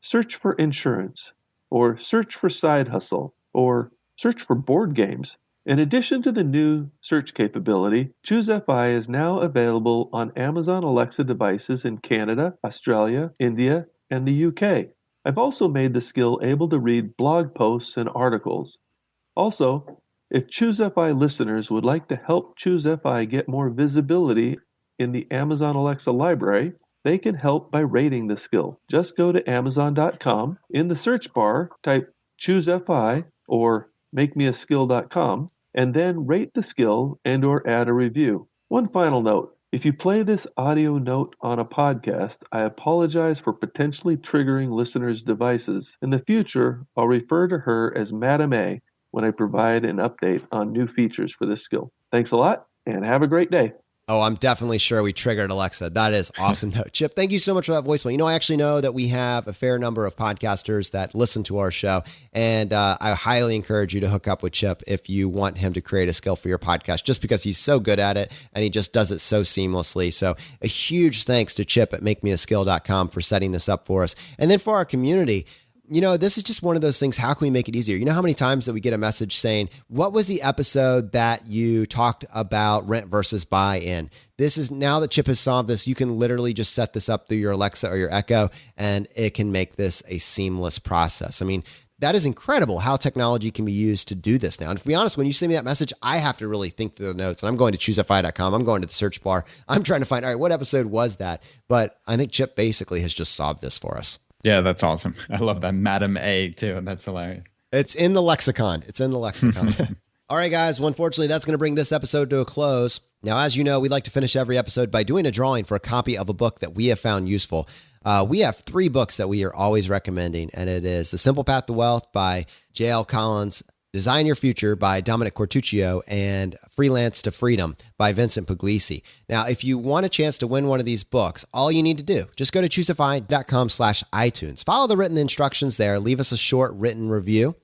search for insurance, or search for side hustle, or search for board games. In addition to the new search capability, ChooseFI is now available on Amazon Alexa devices in Canada, Australia, India, and the UK. I've also made the skill able to read blog posts and articles. Also, if ChooseFI listeners would like to help ChooseFI get more visibility in the Amazon Alexa library, they can help by rating the skill. Just go to Amazon.com. In the search bar, type ChooseFI or MakeMeASkill.com, and then rate the skill and or add a review. One final note. If you play this audio note on a podcast, I apologize for potentially triggering listeners' devices. In the future, I'll refer to her as Madam A when I provide an update on new features for this skill. Thanks a lot, and have a great day. Oh, I'm definitely sure we triggered Alexa. That is awesome. Chip, thank you so much for that voicemail. You know, I actually know that we have a fair number of podcasters that listen to our show, and I highly encourage you to hook up with Chip if you want him to create a skill for your podcast, just because he's so good at it and he just does it so seamlessly. So a huge thanks to Chip at makemeaskill.com for setting this up for us. And then for our community, you know, this is just one of those things. How can we make it easier? You know how many times that we get a message saying, what was the episode that you talked about rent versus buy in? This is, now that Chip has solved this, you can literally just set this up through your Alexa or your Echo, and it can make this a seamless process. I mean, that is incredible how technology can be used to do this now. And to be honest, when you send me that message, I have to really think through the notes. And I'm going to ChooseFI.com. I'm going to the search bar. I'm trying to find, all right, what episode was that? But I think Chip basically has just solved this for us. Yeah, that's awesome. I love that. Madam A, too. That's hilarious. It's in the lexicon. All right, guys. Well, unfortunately, that's going to bring this episode to a close. Now, as you know, we like to finish every episode by doing a drawing for a copy of a book that we have found useful. We have 3 books that we are always recommending, and it is The Simple Path to Wealth by J.L. Collins, Design Your Future by Dominic Cortuccio, and Freelance to Freedom by Vincent Puglisi. Now, if you want a chance to win one of these books, all you need to do, just go to ChooseFI.com/iTunes. Follow the written instructions there. Leave us a short written review,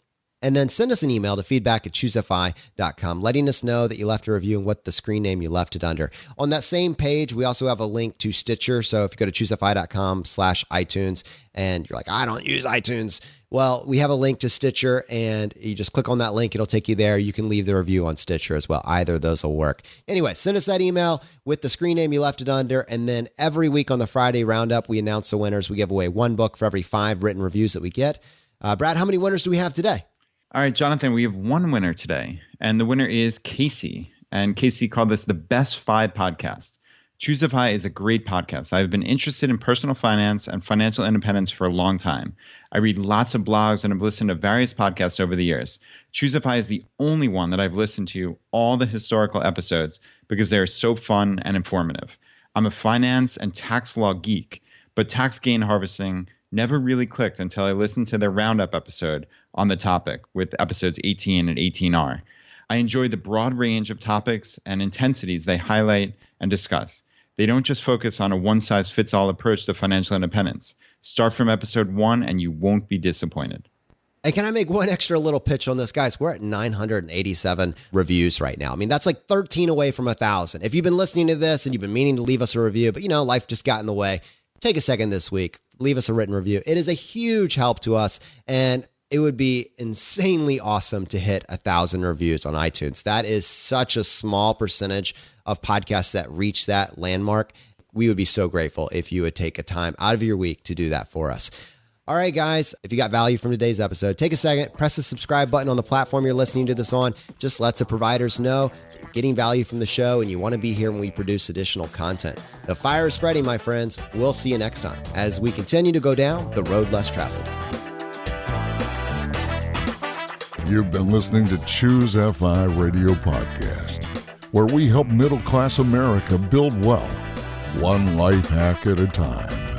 and then send us an email to feedback@ChooseFI.com, letting us know that you left a review and what the screen name you left it under. On that same page, we also have a link to Stitcher. So if you go to ChooseFI.com/iTunes and you're like, I don't use iTunes, well, we have a link to Stitcher, and you just click on that link. It'll take you there. You can leave the review on Stitcher as well. Either of those will work. Anyway, send us that email with the screen name you left it under. And then every week on the Friday roundup, we announce the winners. We give away 1 book for every 5 written reviews that we get. Brad, how many winners do we have today? All right, Jonathan, we have 1 winner today, and the winner is Casey. And Casey called this the Best 5 podcast. ChooseFI is a great podcast. I've been interested in personal finance and financial independence for a long time. I read lots of blogs and have listened to various podcasts over the years. ChooseFI is the only one that I've listened to all the historical episodes because they are so fun and informative. I'm a finance and tax law geek, but tax gain harvesting never really clicked until I listened to their roundup episode on the topic with episodes 18 and 18R. I enjoy the broad range of topics and intensities they highlight and discuss. They don't just focus on a one-size-fits-all approach to financial independence. Start from episode 1 and you won't be disappointed. Hey, can I make one extra little pitch on this? Guys, we're at 987 reviews right now. I mean, that's like 13 away from 1,000. If you've been listening to this and you've been meaning to leave us a review, but life just got in the way, take a second this week, leave us a written review. It is a huge help to us, and it would be insanely awesome to hit 1,000 reviews on iTunes. That is such a small percentage of podcasts that reach that landmark. We would be so grateful if you would take a time out of your week to do that for us. All right, guys, if you got value from today's episode, take a second, press the subscribe button on the platform you're listening to this on. Just lets the providers know you're getting value from the show and you want to be here when we produce additional content. The fire is spreading, my friends. We'll see you next time as we continue to go down the road less traveled. You've been listening to ChooseFI Radio Podcast, where we help middle-class America build wealth, one life hack at a time.